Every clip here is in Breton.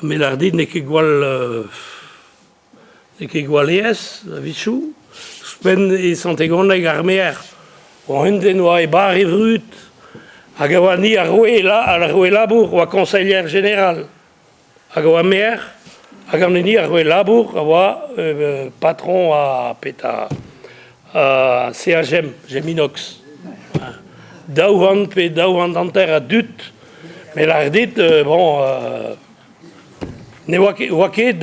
mais l'ardit n'est qu'égal es, la vichou. Spen et santégoneg arméer, ou hundenoa et bar et vrut, a gawani a roué labour, ou a conseillère générale. A gawamer, a gawani a roué labour, a patron à péta, à CHM, Geminox. Daouhan pe daouhan d'anter a dut, mais l'ardit, bon, ne wake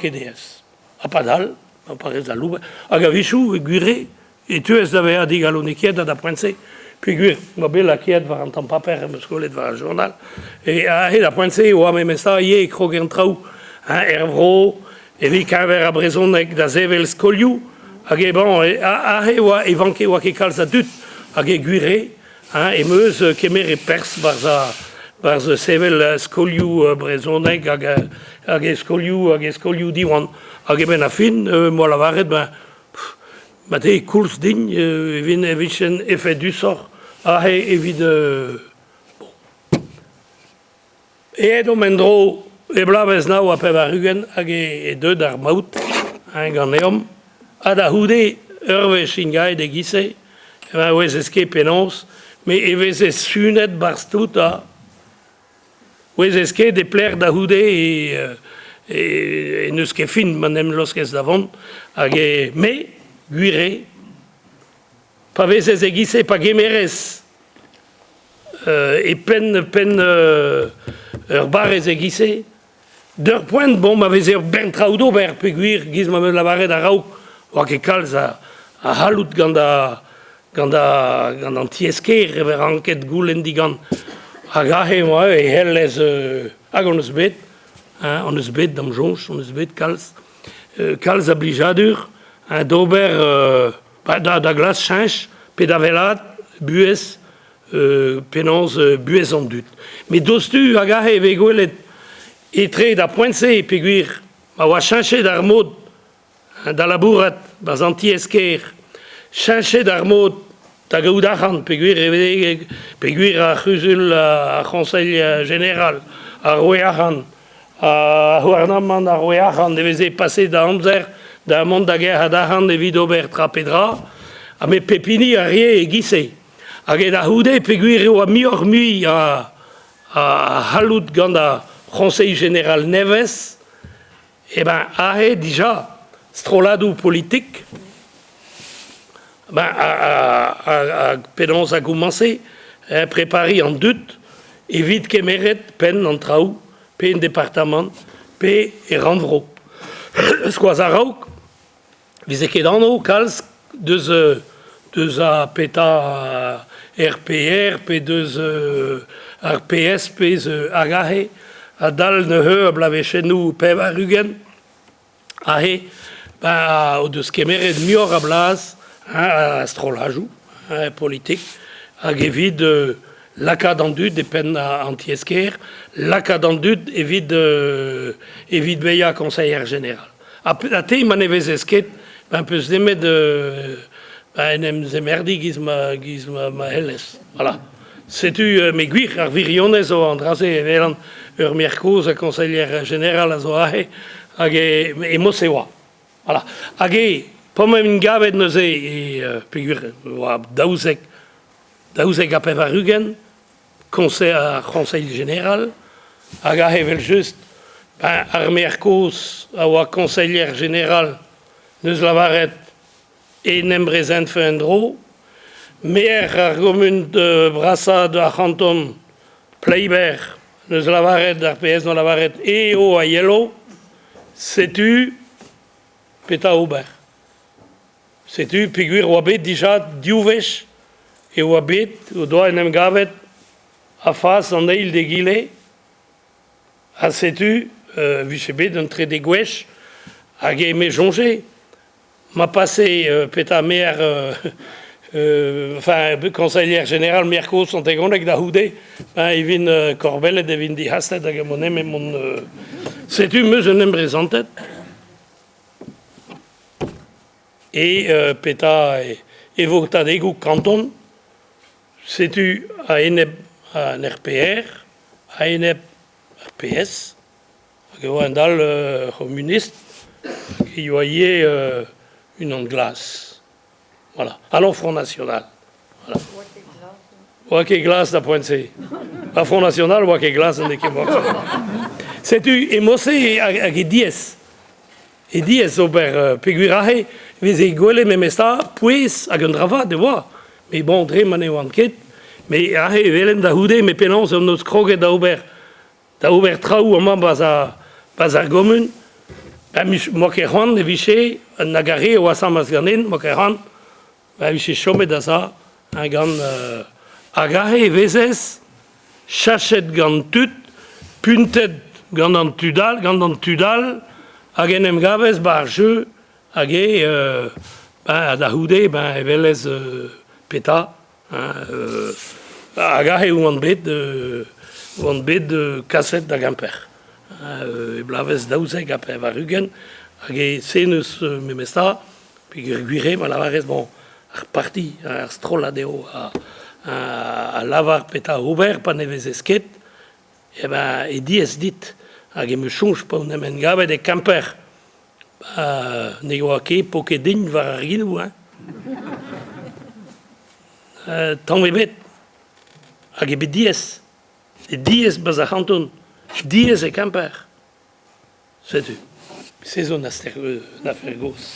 DS. A padal. Parez a loup, a gavichou, guré, et tu es d'avait à dire galoniquiette à pointer, puis gur, ma belle la quiette va entendre pas père, me scoler devant le journal, et à la pointer, ou à mes messages, yé, crogen trau, un hervro, et vi caver à brezon avec da zevel scoliou, a bon, et wa, et vanke wa qui calza dut, a guré, et meuse, kemer et perse, barza zevel scoliou, brezonek, a scoliou diwan, hag ben a fin, moi la varet, ben te kours din, vin evichen effet du sort, evit bon. Et do mendro, e blavez nao a pev a rugen, hag e deud ar maout, gant eom, a da houde, urve chingai de gisse, ben oez eske penons, me evez ez sunet barstout a, oez eske de plaire da houde et neus ket fin, manem loskez davant, hag me, guire, pa vez ez egise pa gemerez, e pen ur bar ez egise, d'ur poent, bon, ma vez ur ben traoù d'ober, pe guir, giz ma me lavaret a raoù, oa ket kalz a halout gant an tiesker, ever anket goulen digant, hag ahe, moi, e hel ez, hag on eus bet, on eus bet dam jonch, on eus bet kalz, kalz a blijadur, d'ober, da glas chanch, pe da velat, buez, penons buez an dut. Me dostu hag ahe ve gwelet etre da poentse, pe gwir, ma oa chanche d'ar mod, da labourat, baz an tiesker, chanche d'ar mod, da gaout achan, pe gwir a c'huzul a conseil général, a roe achan, a houarnamman a roe achan, deveze passe da amzer, da mont da guerre d'achan evit ober tra pedra, a me pepini a rie e gise. Hag e da houde pe gwir eo a mior mui a halout gant a conseil général Neves, e ben ahe dija stroladou politik, ben a penons a goumanse, prepari an dut, evit kemeret pen an traoù, pe en departement, pe e ranvro. Skoaz a raouk, vize ket anno kalz deus a peta RPR, pe deus RPS, pe hag ahe, a dal neuhe a blavechenou pev a rugen, ahe, o deus kemeret mior a blaz, a strolajou, politik, hag evit laka d'an dud e pen an tiesker, laka d'an dud evit beia conseillère générale. A te man evez esket, ben peus demet en em zemerdi giz ma helles. Voilà. Setu me gwir ar virionez o an draze evelan ur merkoz a conseillère générale a zo ahe, hag e mos e oa. Voilà. Hag pom em gavet neuze pe gwir oa daouzek a pev a rugen, conseil général, hag a hevel just, ar merkoz a oa conseillère générale neus lavaret e nem brezent fe en dro, mer ar gomun de brassad a chanton pleiber neus lavaret ar PS no lavaret e o a yelo, setu peta ober. Setu peguir oa bet dija diouvech e oa bet o doa en em gavet a fas an eil de gile, a setu viche bet un tre de gwech hag e me jonge. Ma passé peta mer enfin conseillère générale merko sont egonek da houde e vin korbellet e vin di hastet hag mon em mon setu meus un em presentet et peta e vota degou canton setu a enep an RPR a enep RPS hag eo an dal communiste, qui voyait une onde glace. Voilà. Alors, Front National. Voilà. Oa ket glace da poent-se. A Front National, oa ket glace an ket mort. Setu, emose hag e diez. E diez ober peguirahe, vez e gwele me mesta, pouez hag un dravad, de oa. Me bon, dre man eo anket, me ahe velen da houde, me penons an eus kroget da ober traoù an baz ar gomun, mo ket c'hoant e viche, an nagare oa samaz ganin, mo ket c'hoant, viche chomet da sa, gant hag ahe vezez, chachet gant tut, puntet gant an tudal, hag en em gavez bar jeu, hag da houde, e velez peta, hag ahe ou an bet kaset da gamper. E blavez daouzek apre var ugen, hag e seneus me mesta, pe gwire ma lavarez, bon, ar parti, ar stroladeo a lavar peta ober, pa nevez esket, e diez dit, hag e me chonj pa un emen gavet e kamper, ne oa ket po ket din var ar ginou, tamm ebet, hag e bet diez, e diez baz a c'hantoun, diez e kamper, setu. Se zo na fer gos.